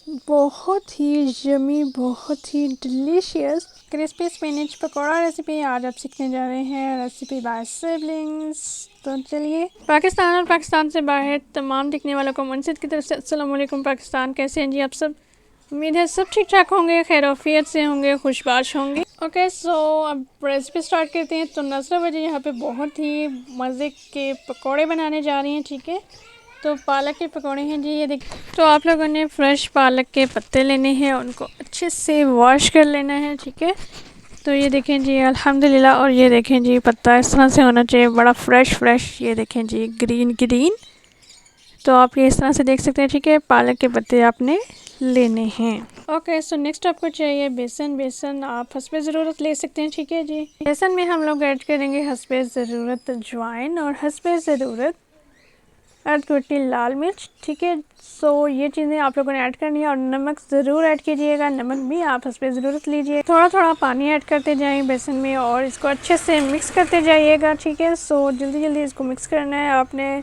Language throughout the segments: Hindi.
बहुत ही यमी, बहुत ही delicious crispy spinach pakora recipe आज आप सीखने जा रहे हैं। Recipe by siblings. तो चलिए, पाकिस्तान और पाकिस्तान से बाहर तमाम दिखने वालों को मुनसिद की तरफ से अस्सलाम वालेकुम। पाकिस्तान, कैसे हैं जी आप सब? उम्मीद है सब ठीक ठाक होंगे, खैरियत से होंगे, खुशबाश होंगे। ओके, सो अब रेसिपी स्टार्ट करते हैं। तो नसरा वजह यहाँ पे बहुत ही मज़े के पकौड़े बनाने जा रही हैं। ठीक है, तो पालक के पकौड़े हैं जी। ये देखिए, तो आप लोगों ने फ्रेश पालक के पत्ते लेने हैं, उनको अच्छे से वॉश कर लेना है। ठीक है, तो ये देखें जी अल्हम्दुलिल्लाह। और ये देखें जी पत्ता इस तरह से होना चाहिए, बड़ा फ्रेश। ये देखें जी ग्रीन। तो आप ये इस तरह से देख सकते हैं। ठीक है, पालक के पत्ते आपने लेने हैं। ओके, सो नेक्स्ट आपको चाहिए बेसन आप हस्बे ज़रूरत ले सकते हैं। ठीक है जी, बेसन में हम लोग ऐड करेंगे हस्बे ज़रूरत अजवाइन और हस्बे ज़रूरत अर्धकुटी लाल मिर्च। ठीक है, सो ये चीज़ें आप लोगों ने ऐड करनी है। और नमक ज़रूर ऐड कीजिएगा, नमक भी आप हस्बे ज़रूरत लीजिए। थोड़ा थोड़ा पानी ऐड करते जाएं बेसन में और इसको अच्छे से मिक्स करते जाइएगा। ठीक है, सो जल्दी इसको मिक्स करना है आपने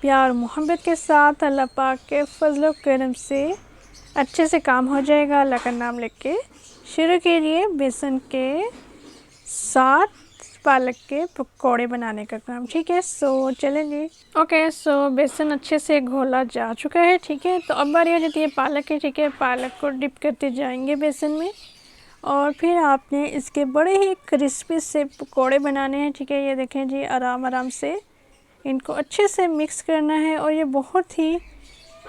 प्यार मोहब्बत के साथ। अल्लाह पाक के फजल करम से अच्छे से काम हो जाएगा। अल्लाह का नाम लेके शुरू कीजिए बेसन के साथ पालक के पकौड़े बनाने का काम। ठीक है, सो चलें जी। ओके, सो बेसन अच्छे से घोला जा चुका है। ठीक है, तो अब बारी हो जाती है पालक की। ठीक है, पालक को डिप करते जाएंगे बेसन में और फिर आपने इसके बड़े ही क्रिस्पी से पकौड़े बनाने हैं। ठीक है, ये देखें जी आराम से इनको अच्छे से मिक्स करना है और ये बहुत ही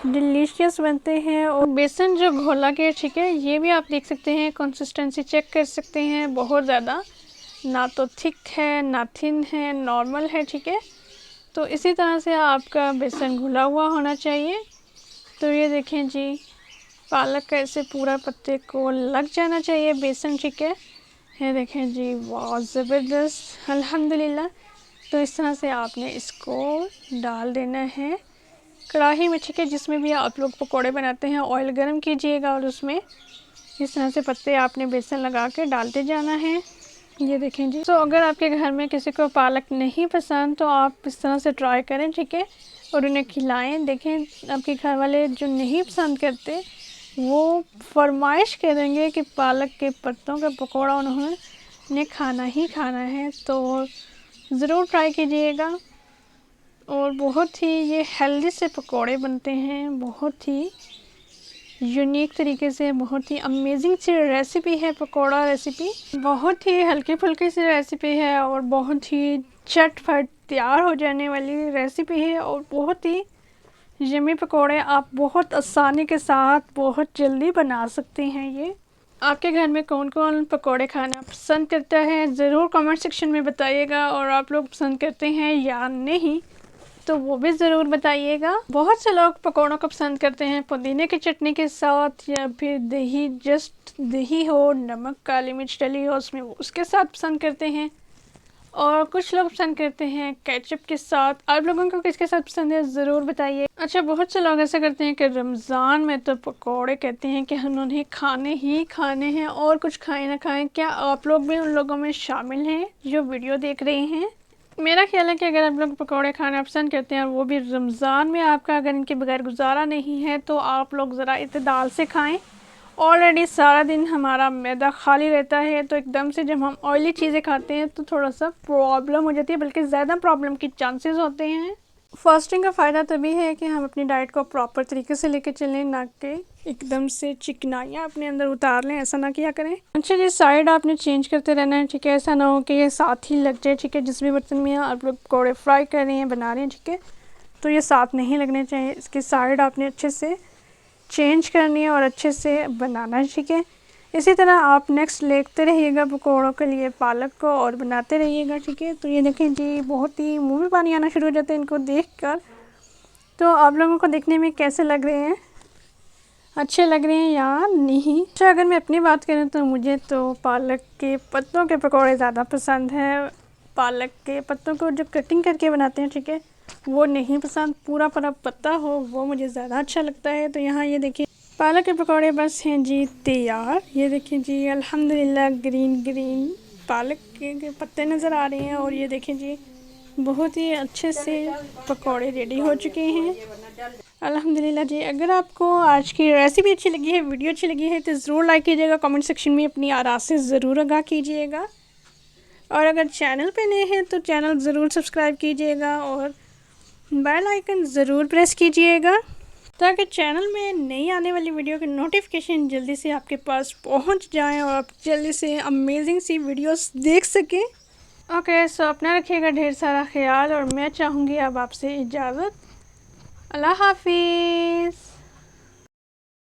डिलीशियस बनते हैं। और बेसन जो घोला के, ठीक है, ये भी आप देख सकते हैं, कंसिस्टेंसी चेक कर सकते हैं। बहुत ज़्यादा ना तो थिक है ना थिन है, नॉर्मल है। ठीक है, तो इसी तरह से आपका बेसन घुला हुआ होना चाहिए। तो ये देखें जी पालक का ऐसे पूरा पत्ते को लग जाना चाहिए बेसन। ठीक है, ये देखें जी बहुत ज़बरदस्त अल्हम्दुलिल्लाह। तो इस तरह से आपने इसको डाल देना है कढ़ाई में। ठीक है, जिसमें भी आप लोग पकोड़े बनाते हैं ऑयल गरम कीजिएगा और उसमें इस तरह से पत्ते आपने बेसन लगा के डालते जाना है। ये देखें जी। तो अगर आपके घर में किसी को पालक नहीं पसंद तो आप इस तरह से ट्राई करें। ठीक है, और उन्हें खिलाएं। देखें आपके घर वाले जो नहीं पसंद करते वो फरमाइश करेंगे कि पालक के पत्तों का पकौड़ा उन्हें खाना ही खाना है। तो ज़रूर ट्राई कीजिएगा। और बहुत ही ये हेल्दी से पकौड़े बनते हैं, बहुत ही यूनिक तरीके से, बहुत ही अमेजिंग सी रेसिपी है पकौड़ा रेसिपी। बहुत ही हल्की फुल्की सी रेसिपी है और बहुत ही झटपट तैयार हो जाने वाली रेसिपी है। और बहुत ही यम्मी पकौड़े आप बहुत आसानी के साथ बहुत जल्दी बना सकते हैं। ये आपके घर में कौन कौन पकौड़े खाना पसंद करता है ज़रूर कमेंट सेक्शन में बताइएगा। और आप लोग पसंद करते हैं या नहीं तो वो भी ज़रूर बताइएगा। बहुत से लोग पकौड़ों को पसंद करते हैं पुदीने की चटनी के साथ, या फिर दही, जस्ट दही हो, नमक काली मिर्च डली हो उसमें, उसके साथ पसंद करते हैं। और कुछ लोग पसंद करते हैं केचप के साथ। आप लोगों को किसके साथ पसंद है ज़रूर बताइए। अच्छा, बहुत से लोग ऐसा करते हैं कि रमज़ान में तो पकौड़े कहते हैं कि हम उन्हें खाने ही खाने हैं और कुछ खाएं ना खाएं। क्या आप लोग भी उन लोगों में शामिल हैं जो वीडियो देख रहे हैं? मेरा ख्याल है कि अगर आप लोग पकौड़े खाना पसंद करते हैं और वो भी रमज़ान में, आपका अगर इनके बगैर गुजारा नहीं है तो आप लोग ज़रा इत्तेदाल से खाएं। ऑलरेडी सारा दिन हमारा मैदा खाली रहता है, तो एकदम से जब हम ऑयली चीज़ें खाते हैं तो थोड़ा सा प्रॉब्लम हो जाती है, बल्कि ज़्यादा प्रॉब्लम की चांसेस होते हैं। फास्टिंग का फ़ायदा तभी है कि हम अपनी डाइट को प्रॉपर तरीके से लेकर चलें, ना कि एकदम से चिकनाइयाँ अपने अंदर उतार लें। ऐसा ना किया करें। अच्छा जी, साइड आपने चेंज करते रहना है। ठीक है, ऐसा ना हो कि ये साथ ही लग जाए। ठीक है, जिस भी बर्तन में आप लोग पकौड़े फ्राई कर रहे हैं, बना रहे हैं, ठीक है, तो ये साथ नहीं लगने चाहिए। इसकी साइड आपने अच्छे से चेंज करनी है और अच्छे से बनाना है। ठीक है, इसी तरह आप नेक्स्ट लेते रहिएगा पकौड़ों के लिए पालक को और बनाते रहिएगा। ठीक है, तो ये देखें जी बहुत ही मुंह में पानी आना शुरू हो जाता है इनको देखकर। तो आप लोगों को देखने में कैसे लग रहे हैं, अच्छे लग रहे हैं या नहीं? अच्छा, अगर मैं अपनी बात करूं तो मुझे तो पालक के पत्तों के पकौड़े ज़्यादा पसंद हैं। पालक के पत्तों को जो कटिंग करके बनाते हैं, ठीक है, वो नहीं पसंद। पूरा पत्ता हो वो मुझे ज़्यादा अच्छा लगता है। तो यहाँ ये देखिए पालक के पकौड़े बस हैं जी तैयार। ये देखिए जी अल्हम्दुलिल्लाह ग्रीन पालक के पत्ते नज़र आ रहे हैं। और ये देखें जी बहुत ही अच्छे से पकौड़े रेडी हो चुके हैं। अल्हम्दुलिल्लाह जी। अगर आपको आज की रेसिपी अच्छी लगी है, वीडियो अच्छी लगी है तो ज़रूर लाइक कीजिएगा, कमेंट सेक्शन में अपनी आरा से ज़रूर आगाह कीजिएगा। और अगर चैनल पे नए हैं तो चैनल ज़रूर सब्सक्राइब कीजिएगा और बेल आइकन ज़रूर प्रेस कीजिएगा ताकि चैनल में नई आने वाली वीडियो की नोटिफिकेशन जल्दी से आपके पास पहुंच जाए और आप जल्दी से अमेजिंग सी वीडियोस देख सकें। ओके, सो अपना रखिएगा ढेर सारा ख्याल और मैं चाहूँगी अब आपसे इजाज़त। अल्लाह हाफिज़।